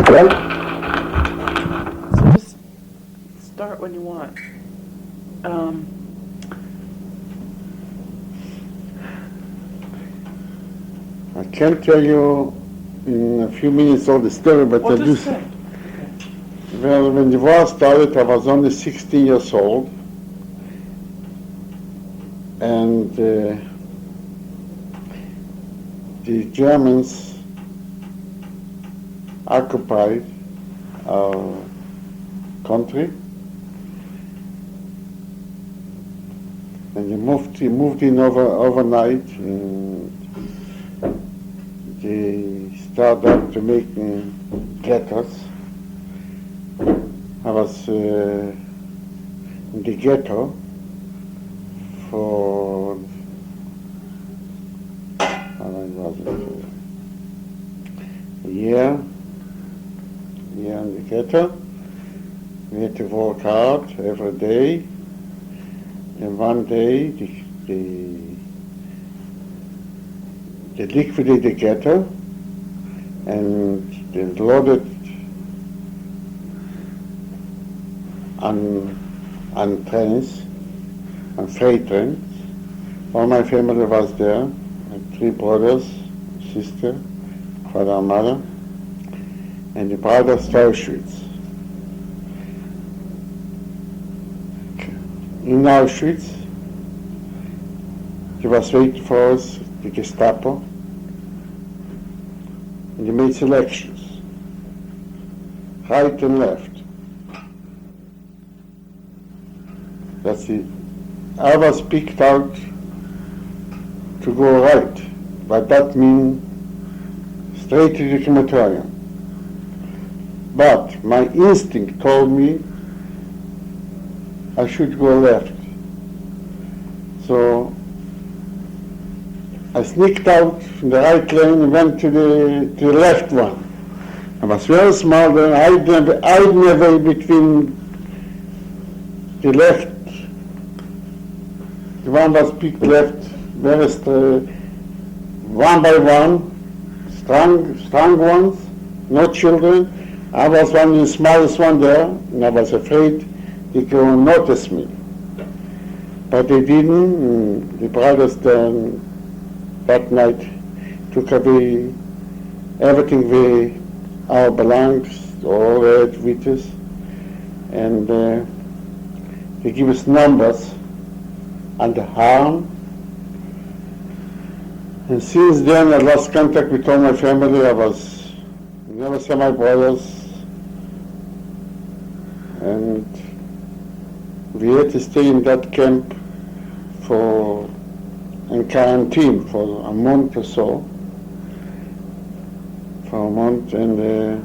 Well, So just start when you want. Um, I can't tell you in a few minutes all the story, but well, I do. just say. Well, when the war started, I was only 16 years old, and the Germans occupied our country, and they moved in overnight, and they started up to making ghettos. I was in the ghetto for, how long was it? A year in the ghetto. We had to work hard every day. And one day they liquidated the ghetto and they loaded on trains, on freight trains. All my family was there. I had 3 brothers, sister, father and mother, and the brothers to Auschwitz. In Auschwitz, they was waiting for us, the Gestapo, and they made selections, right and left. That's it. I was picked out to go right, but that means straight to the crematorium. But my instinct told me I should go left. So I sneaked out from the right lane and went to the left one. I was very small then, I'd never between the left, the one was picked left, very one by one, strong ones, no children. I was one of the smallest one there, and I was afraid they could notice me. But they didn't. The brothers then that night took away everything our belongs, all had with us, and they give us numbers on the arm. And since then I lost contact with all my family. Never saw my brothers, and we had to stay in that camp in quarantine for a month or so. And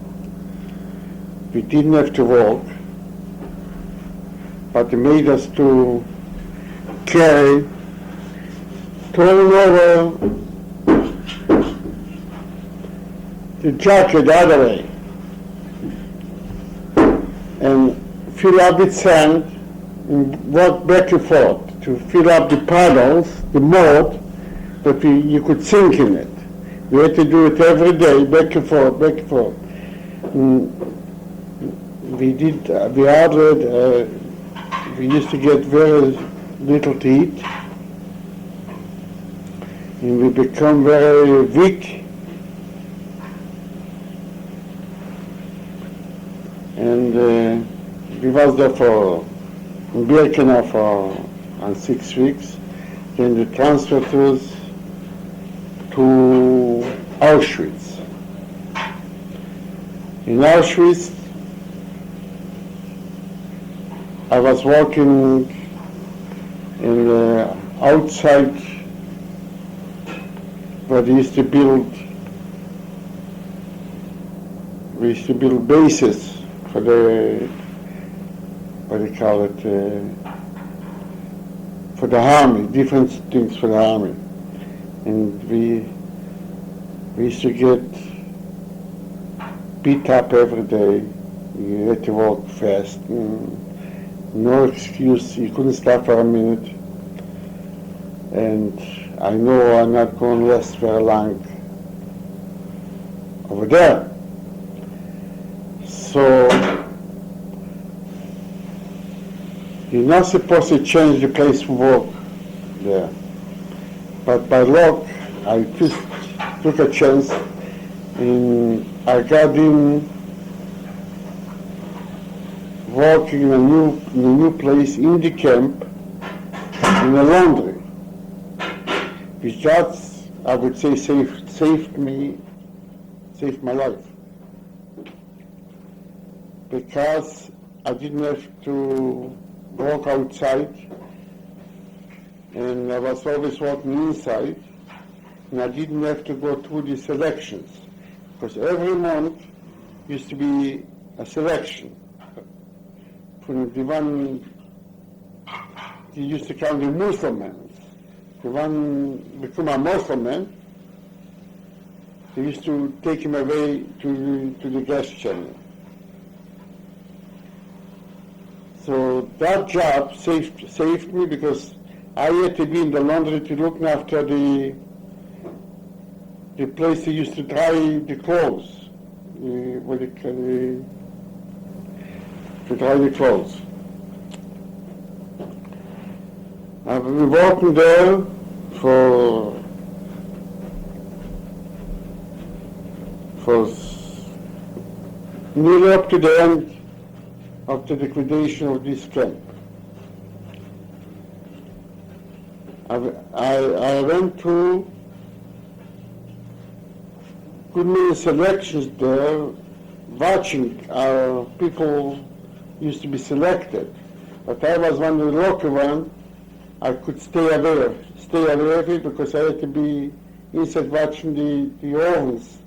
we didn't have to walk, but they made us to carry, turn over the jacket the other way, and fill up with sand and walk back and forth to fill up the puddles, the mud, that you could sink in it. We had to do it every day, back and forth, back and forth. We used to get very little to eat, and we become very weak. And we was there in Birkenau for 6 weeks. Then they transferred us to Auschwitz. In Auschwitz, I was working in the outside where we used to build bases for for the army, different things for the army. And we used to get beat up every day. You had to walk fast. No excuse, you couldn't stop for a minute. And I know I'm not going to last very long over there. So you're not supposed to change the place of work there. But by luck, I just took a chance and I got in working in a new place in the camp in a laundry, which that's, I would say, saved my life. Because I didn't have to walk outside, and I was always walking inside, and I didn't have to go through the selections, because every month used to be a selection. From the one, they used to call the Muslims, the one become a Muslim, they used to take him away to the gas channel. So that job saved me, because I had to be in the laundry to look after the place they used to dry the clothes, to dry the clothes. I've been working there for nearly up to the end of the liquidation of this camp. I went through good many selections there, watching how people used to be selected. But I was one of the lucky ones. I could stay away of it, because I had to be inside watching the ovens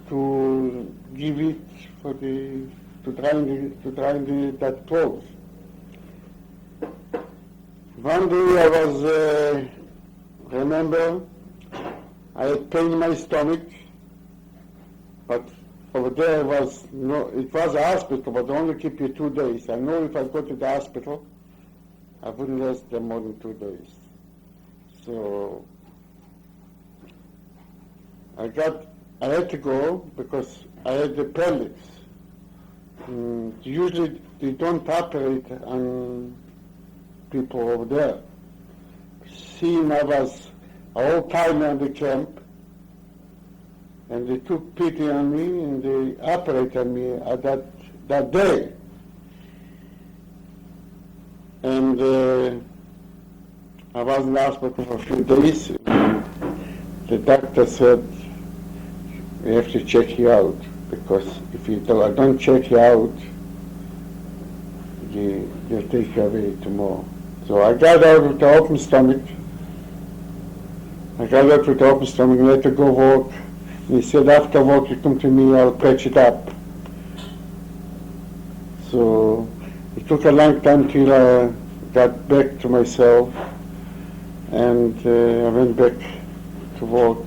to give it for to dry that clothes. One day I was, remember, I had pain in my stomach, but over there it was a hospital, but they only keep you 2 days. I know if I go to the hospital, I wouldn't last there more than 2 days. So I had to go because I had the appendix. Usually they don't operate on people over there. Seeing I was an old-timer in the camp, and they took pity on me and they operated on me at that day. And I was in the hospital for a few days. The doctor said, "We have to check you out, because if I don't check you out, they'll take you away tomorrow." So I got out with the open stomach. And I had to go walk. And he said, "After work, you come to me, I'll patch it up." So it took a long time till I got back to myself, and I went back to work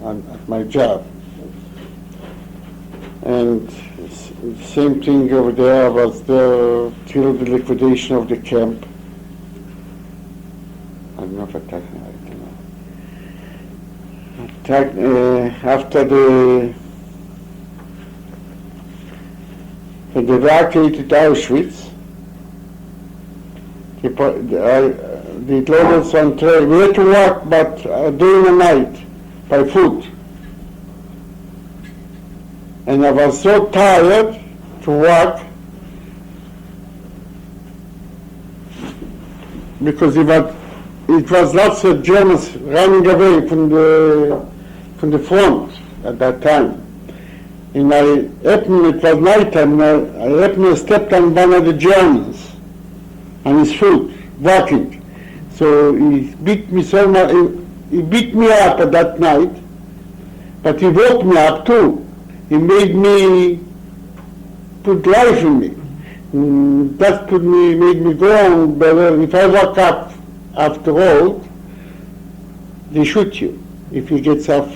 at my job. And same thing over there, I was there till the liquidation of the camp. I don't know if I talked about it. After they evacuated Auschwitz, they loaded us on train. We had to walk about a day and a night by foot. And I was so tired to walk, because it was lots of Germans running away from the front at that time. And it was nighttime, I happened to step on one of the Germans on his foot, walking. So he beat me so much, he beat me up at that night, but he woke me up too. He made me put life in me. That made me go on better. If I woke up after all, they shoot you. If you get up,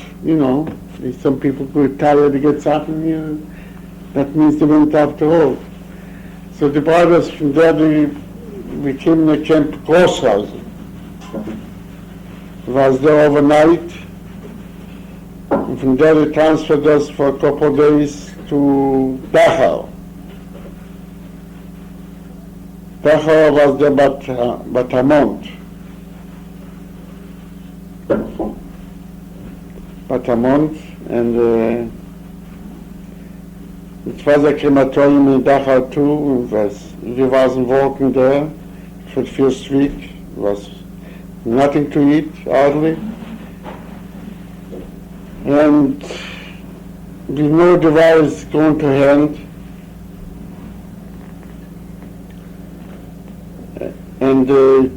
some people get tired, they get up, and that means they went after all. So the brothers from there, we came to Camp Großhausen. I was there overnight, and from there they transferred us for a couple of days to Dachau. Dachau was there but a month. But a month, and it was a crematorium in Dachau too. We wasn't working there for the first week. It was nothing to eat, hardly. And we know the war is going to end. And they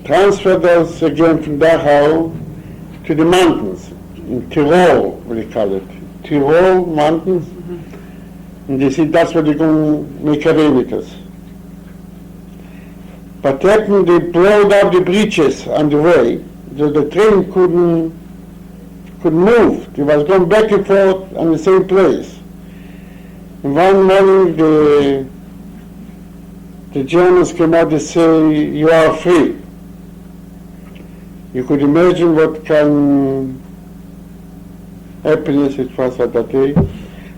transferred us again from Dachau to the mountains, in Tyrol, what do you call it? Tyrol mountains. And they said that's what they're going to make away with us. But then they blowed up the bridges on the way, so the train couldn't move. It was going back and forth on the same place. And one morning the Germans came out and say, "You are free." You could imagine what kind of happiness it was at that day.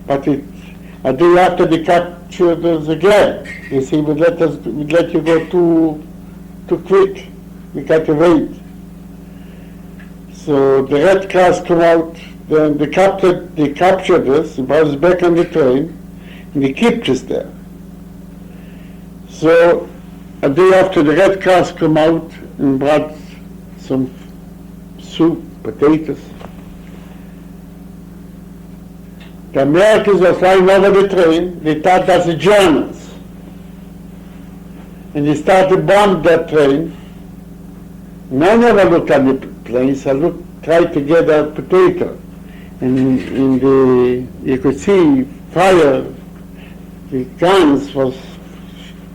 But a day after they captured us again, they said, we'd let you go too quick. We got to wait. So the Red Cross come out, then they captured us, brought us back on the train, and they kept us there. So a day after the Red Cross come out and brought some soup, potatoes. The Americans were flying over the train. They thought that's the Germans. And they started bombing that train. And I never looked at the planes. I tried to get a potato. And you could see fire. The guns was,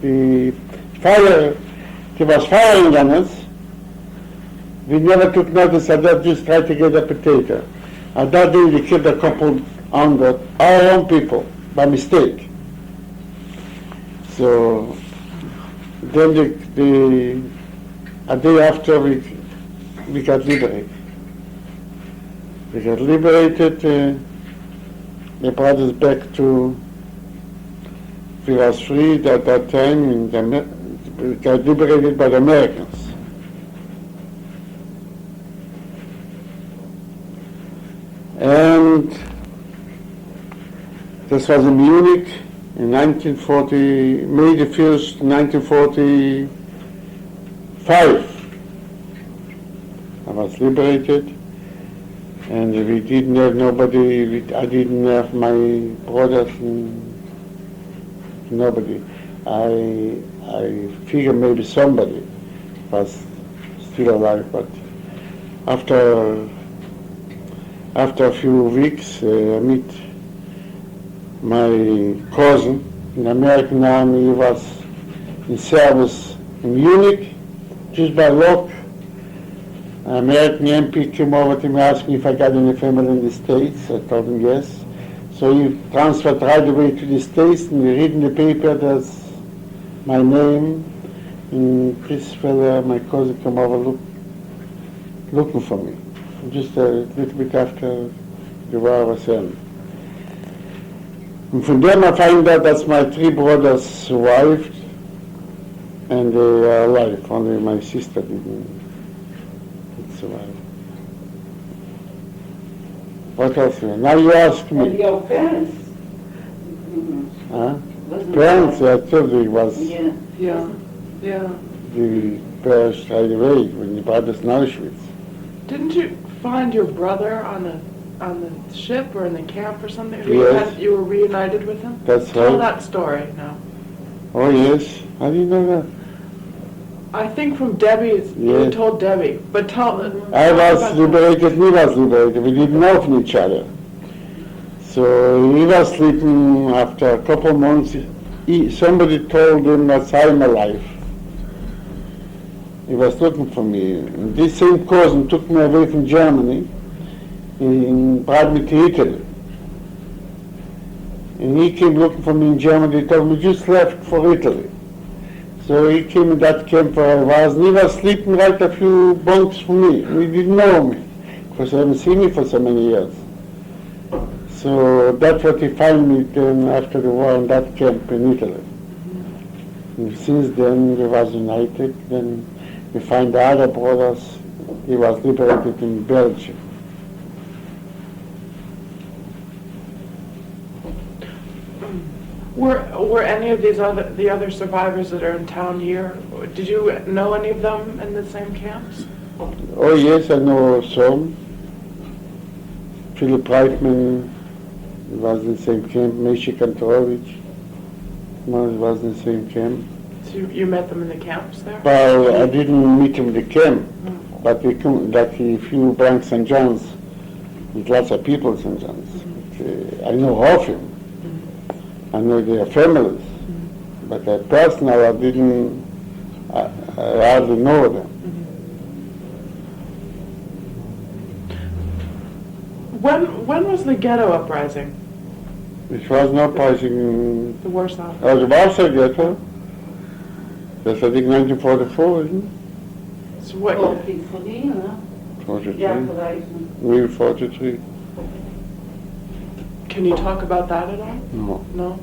the fire, they was firing on us. We never took notice of that, just tried to get a potato. At that day, they killed a couple hundred, our own people, by mistake. So then a day after we got liberated. We got liberated, they brought us back to, we was free at that time, and we got liberated by the Americans. And this was in Munich in 1940, May the 1st, 1945. I was liberated, and we didn't have nobody, I didn't have my brothers, and nobody. I figured maybe somebody was still alive, but after a few weeks, I meet my cousin in the American Army. He was in service in Munich. Just by luck, an American MP came over to me, asked me if I got any family in the States. I told him yes. So he transferred right away to the States, and we read in the paper there's my name, and this fella, my cousin, came over looking for me. Just a little bit after the war was ended. And from them I find out that my three brothers survived, and they are alive. Only my sister didn't survive. What else? Now you ask me. And your parents? Huh? Wasn't Parents, I told you, it was Yeah. Yeah. the parents right away when you brought us in Auschwitz. Didn't you find your brother on the ship or in the camp or something? Yes. You were reunited with him? That's Tell right. that story now. Oh yes, how do you know that? I think from Debbie's, you Yes. told Debbie, but tell... I was liberated, he was liberated. We didn't know from each other. So he was sleeping. After a couple of months, somebody told him that I'm alive. He was looking for me. And this same cousin took me away from Germany and brought me to Italy. And he came looking for me in Germany. He told me, just left for Italy. So he came in that camp where I was, and he was sleeping right a few bunks from me. He didn't know me, because he hadn't seen me for so many years. So that's what he found me then after the war in that camp in Italy. And since then we was united. Then we find the other brothers. He was liberated in Belgium. Were any of the other survivors that are in town here? Did you know any of them in the same camps? Oh yes, I know some. Philip Reitman was in the same camp. Meshi Kantorovich was in the same camp. So you met them in the camps there? Well, I didn't meet him in the camp, but we come that he flew Blank St. John's with lots of people in St. John's. I know of him. I know their families, but personally I didn't. I hardly know them. When was the ghetto uprising? It was not passing. The Warsaw. The Warsaw Ghetto. That's I think 1944, isn't it? So what? 43, ne? 43. Ja, vielleicht. Maybe 43. Can you talk about that at all? No. No.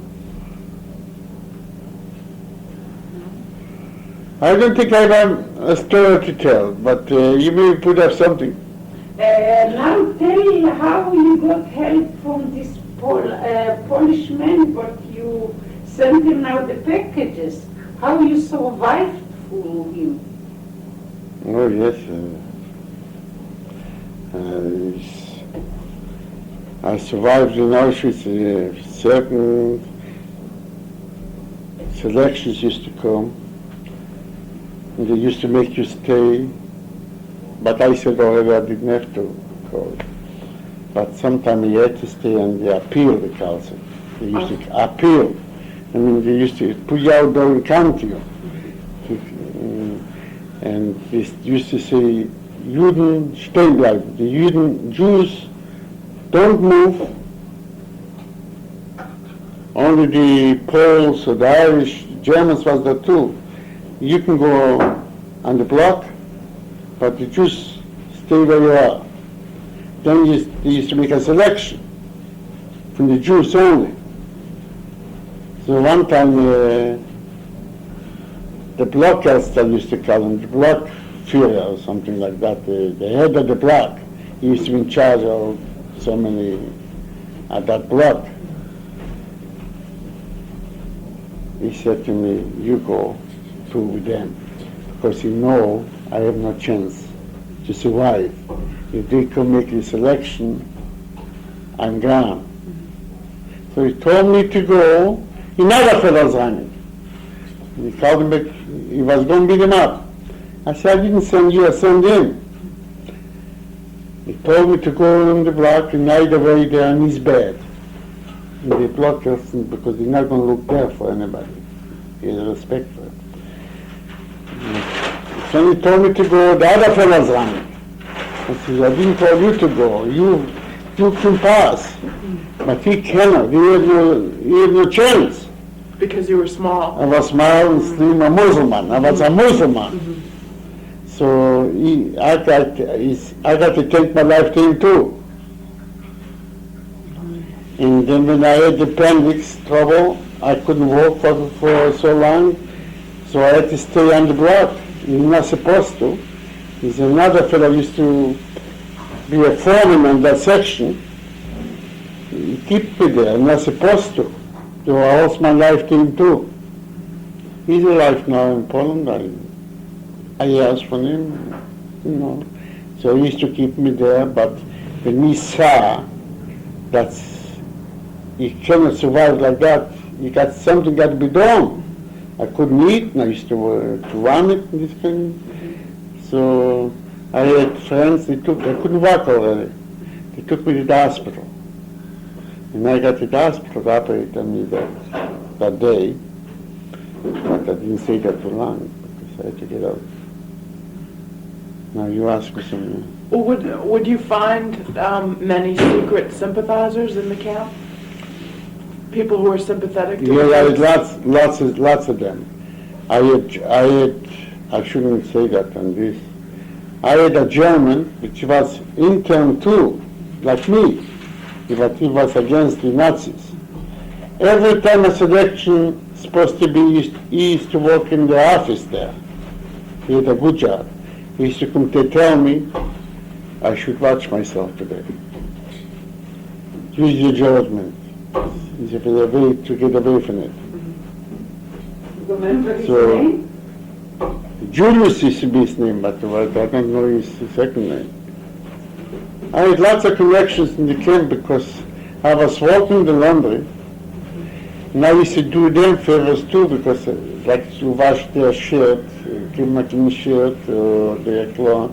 I don't think I have a story to tell, but you may put up something. Now tell how you got help from this Polish man, but you sent him now the packages. How you survived through him? Oh yes. I survived in Auschwitz. Certain selections used to come. And they used to make you stay. But I said already I didn't have to go. But sometimes you had to stay and they appealed the council. They used to appeal. I mean, they used to put you out there and count you. And they used to say, Juden stehen bleiben. The Jews don't move. Only the Poles or the Irish, Germans was there too. You can go on the block, but the Jews stay where you are. Then they used to make a selection from the Jews only. So one time the blockcaster used to call him, the block Führer or something like that, the head of the block. He used to be in charge of so many at that block. He said to me, you go to them, because you know I have no chance to survive. If they can make the selection, I'm gone. So he told me to go. Another fellow's running. He called him back. He was going to beat him up. I said, I didn't send you, I sent him. He told me to go on the block, and either way they're in his bed. And they blocked us because they're not going to look there for anybody. He has respect for it. So he told me to go, the other fellow's running. I said, I didn't tell you to go. You can pass. But he cannot. He had no chance. Because you were small. I was small and slim, a Muslim. I was a Muslim. So I got to take my life to him too. And then when I had the appendix trouble, I couldn't walk for so long, so I had to stay on the block. You're not supposed to. There's another fellow used to be a foreman on that section. He kept me there. I'm not supposed to. So I lost my life to him too. He's alive now in Poland. I asked for him, So he used to keep me there, but when he saw that you cannot survive like that, something got to be done. I couldn't eat, and I used to run it and this thing. So I had friends, I couldn't walk already. They took me to the hospital. And I got to the hospital to operate on me that day. But I didn't stay there too long because I had to get out. Now you ask me something. Would you find many secret sympathizers in the camp? People who were sympathetic to I had lots of them. I shouldn't say that on this. I had a German which was intern too, like me. but he was against the Nazis. Every time a selection supposed to be, he used to work in the office there. He had a good job. He used to come to tell me I should watch myself today. Use your judgment. He said, to get away from it. Remember his So- name? Julius used to be his name, but I don't know his second name. I had lots of connections in the camp because I was working the laundry, and I used to do them favors too because like to wash their shirt, give them a clean shirt or their clothes.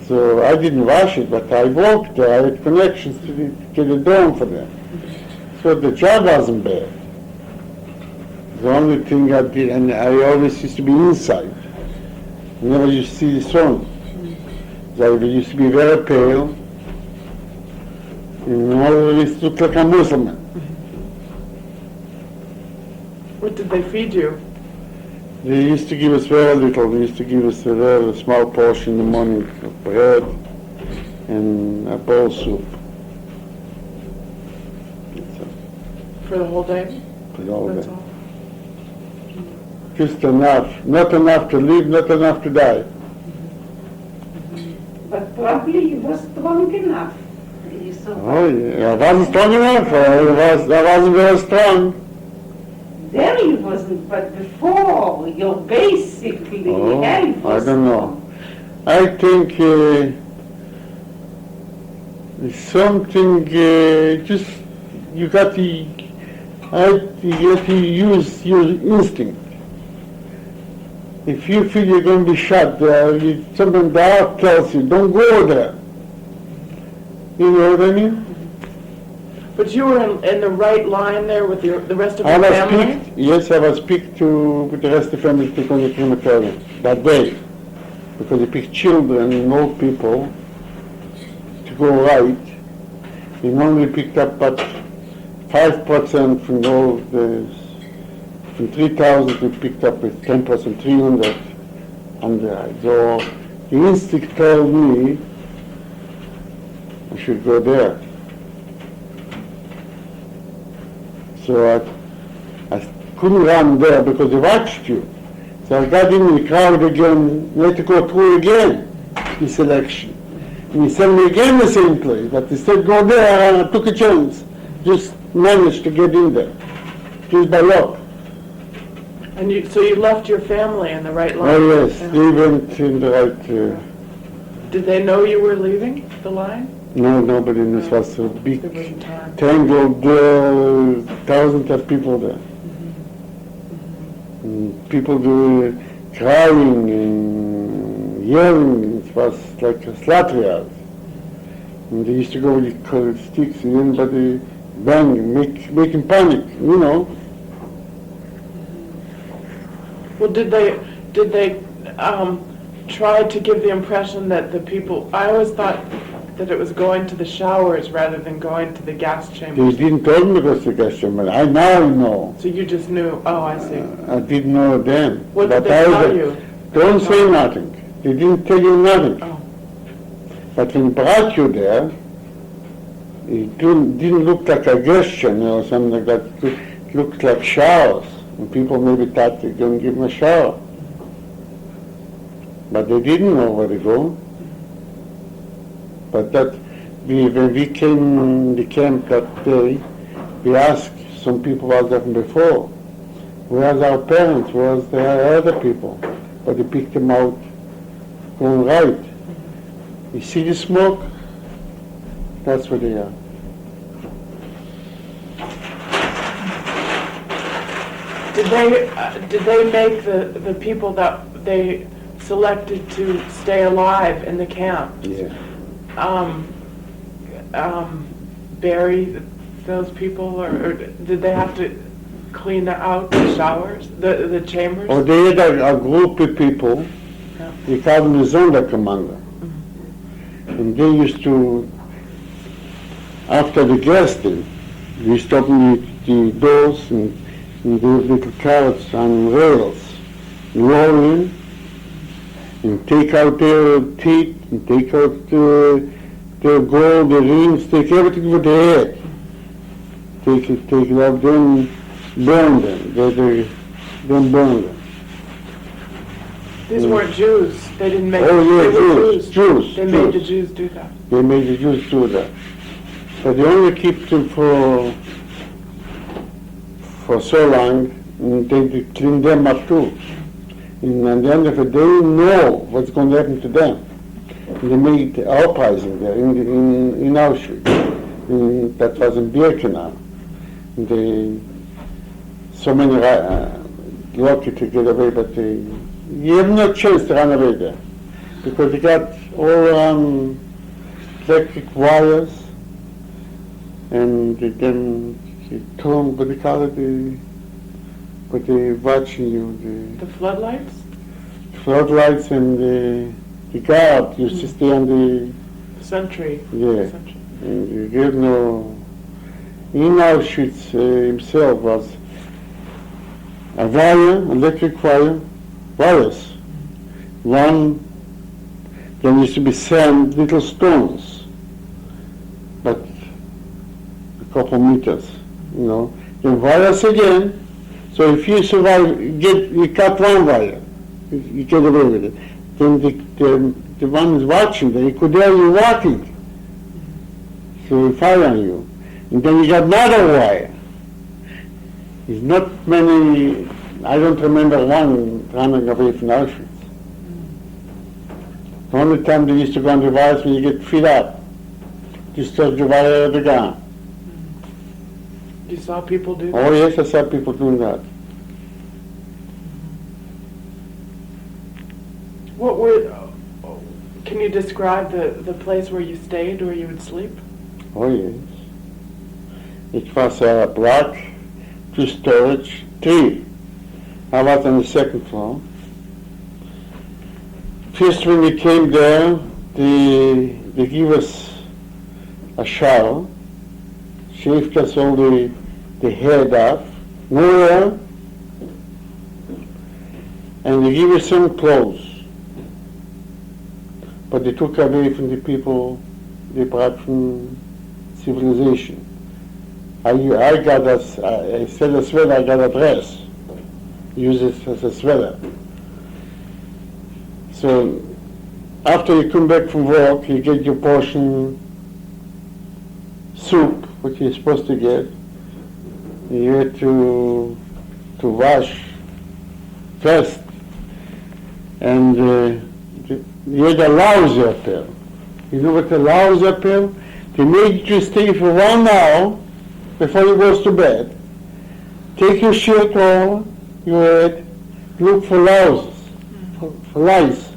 So I didn't wash it, but I worked there. I had connections to get it done for them. So the job wasn't bad. The only thing I did, and I always used to be inside. I never used to see the sun. So I used to be very pale, and always looked like a Muslim. What did they feed you? They used to give us very little. They used to give us a very small portion in the morning of bread and a bowl of soup. That's all. For the whole day? For all That's that. all? Just enough. Not enough to live, not enough to die. But probably he was strong enough. He survived. Oh, yeah. I wasn't strong enough. I wasn't very strong. There he wasn't, but before, your basically Oh, health I was don't know. I think something just you got to use your instinct. If you feel you're going to be shot there, something the heart tells you, don't go there. You know what I mean? But you were in the right line there with the rest of I your was family? picked, yes, I was picked with the rest of the family to go to the crematorium that day. Because they picked children and old people to go right. We normally picked up about 5% from all the, from 3,000 we picked up with 10%, 300 on the right. So the instinct told me I should go there. So I couldn't run there because they watched you. So I got in the crowd again, let to go through again, the selection. And he sent me again the same place, but he said go there, and I took a chance. Just managed to get in there, just by luck. And so you left your family in the right line? Oh yes, Yeah. they went in the right, Did they know you were leaving the line? no, nobody knew. It was a big There wasn't time. tangled, thousands of people there. And people do crying and yelling. It was like a slaughterhouse. And they used to go with the sticks and anybody bang, making panic, you know. Well, did they try to give the impression that the people, I always thought that it was going to the showers rather than going to the gas They chambers. didn't tell me because the customer. I now know. So you just knew, oh, I see. I didn't know then. What did But they I tell was- you? Don't say nothing. They didn't tell you nothing. Oh. But when brought you there, it didn't look like a gas chamber or something like that. It looked like showers. And people maybe thought they're going to give them a shower. But they didn't know where to go. But when we came in the camp that day, we asked some people what happened before. Where's our parents? Where's the other people? But they picked them out going right. You see the smoke? That's where they are. Did they make the people that they selected to stay alive in the camp, Yeah. bury those people, or did they have to clean out the showers, the chambers? Or they had a group of people, Yeah. they called them the Sonderkommando. And they used to, after the guesting, they used to open the doors and those little carrots on rails, roll in, and take out their teeth, and take out their gold, their rings, take everything what they had. Take it off, then burn them. Then burn them. These weren't Jews. They didn't make. Oh yeah, they were Jews. They made the Jews do that. They made the Jews do that. But they only keep them for so long, and they clean them up too. And at the end of it, they know what's going to happen to them. And they made the uprising there in Auschwitz. That was in Birkenau. And they, so many lucky to get away, but you have no chance to run away there. Because they got all electric wires, and then they turn, what they call it, but they're watching you. The floodlights? Floodlights and the guard used to stay on the Sentry. yeah. Sentry. And you get no. In Auschwitz himself was a wire, electric wires. One, there used to be sand, little stones, but a couple meters, Then wires again. So if you survive, you cut one wire, you get away with it. Then the one who's watching, he could hear you walking. So he fire on you. And then you got another wire. There's not many, I don't remember one running away from Auschwitz. The only time they used to go on the wires when you get fed up. Just touch the wire of the gun. You saw people do that? Oh yes, I saw people doing that. What were? Can you describe the place where you stayed, where you would sleep? Oh yes. It was a block, 2 storage, 3. I was on the 2nd floor. First when we came there, they gave us a shower, shaved us all the head off, no hair, and they gave us some clothes. But they took away from the people they brought from civilization. I got instead of sweater, I got a dress. Use it as a sweater. So after you come back from work, you get your portion soup, which you're supposed to get. You had to wash first, and you had a lousy up there. You know what a lousy up there? They made you stay for 1 hour before you go to bed. Take your shirt off, your head, look for louses, for lice.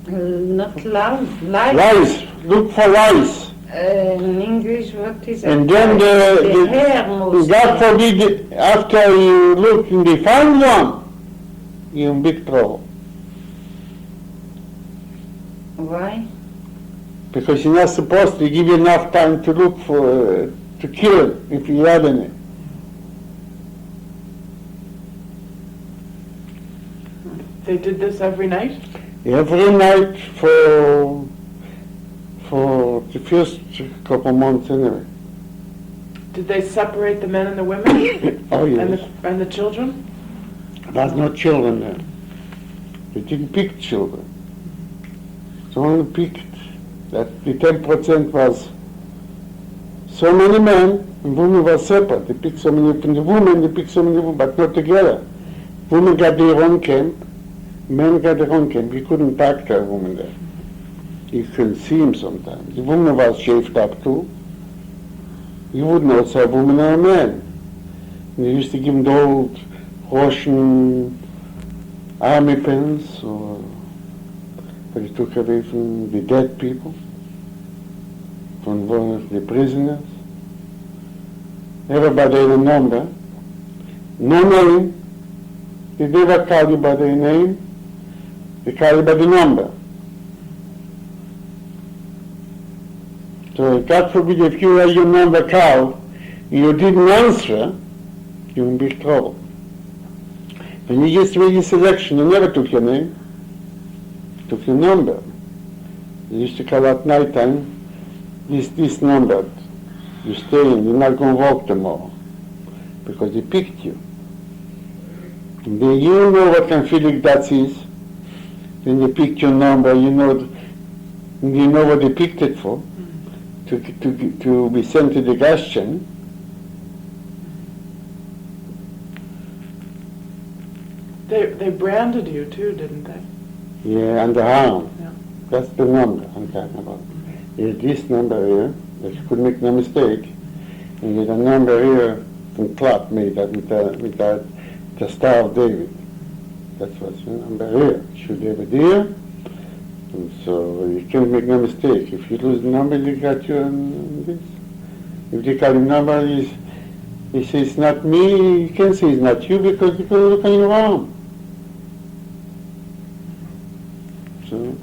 Not loud, light. Lice, look for lice. In English, what is it? And then the hair mostly. God forbid, after you look and they find one, you're in big trouble. Why? Because you're not supposed to give you enough time to look for, to kill it if you had any. They did this every night? Every night for the first couple months anyway. Did they separate the men and the women? Oh yes. And the children? There's no children there. They didn't pick children. They only picked that the 10% was so many men and women were separate. They picked so many from the women, they picked so many women, but not together. Women got their own camp, men got their own camp. You couldn't talk to a woman there. You couldn't see him sometimes. The woman was shaved up too. You wouldn't know it's a woman or a man. And they used to give them the old Russian army pens, but they took away from the dead people, from the prisoners. Everybody had a number. No name. They never call you by their name. They call you by the number. So God forbid if you had your number called and you didn't answer, you're in big trouble. When you just made your selection, they never took your name, took your number. They used to call at night time, this number, you stay in, you're not going to walk tomorrow because they picked you. And then you know what kind of feeling that is. Then they picked your number, you know what they picked it for, to be sent to the gas chain. They branded you too, didn't they? Yeah, and the arm. Yeah. That's the number I'm talking about. There's this number here, that you could make no mistake, and there's a number here from Clark made that with the Star of David. That's what's the number here. Should have it here. And so you can't make no mistake. If you lose the number, you got you on this. If they call the number, he says it's not me, you can't say it's not you because you can look on your arm. So,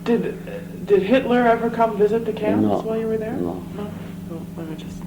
Did Hitler ever come visit the camps No. while you were there? No. No? Oh, let me just...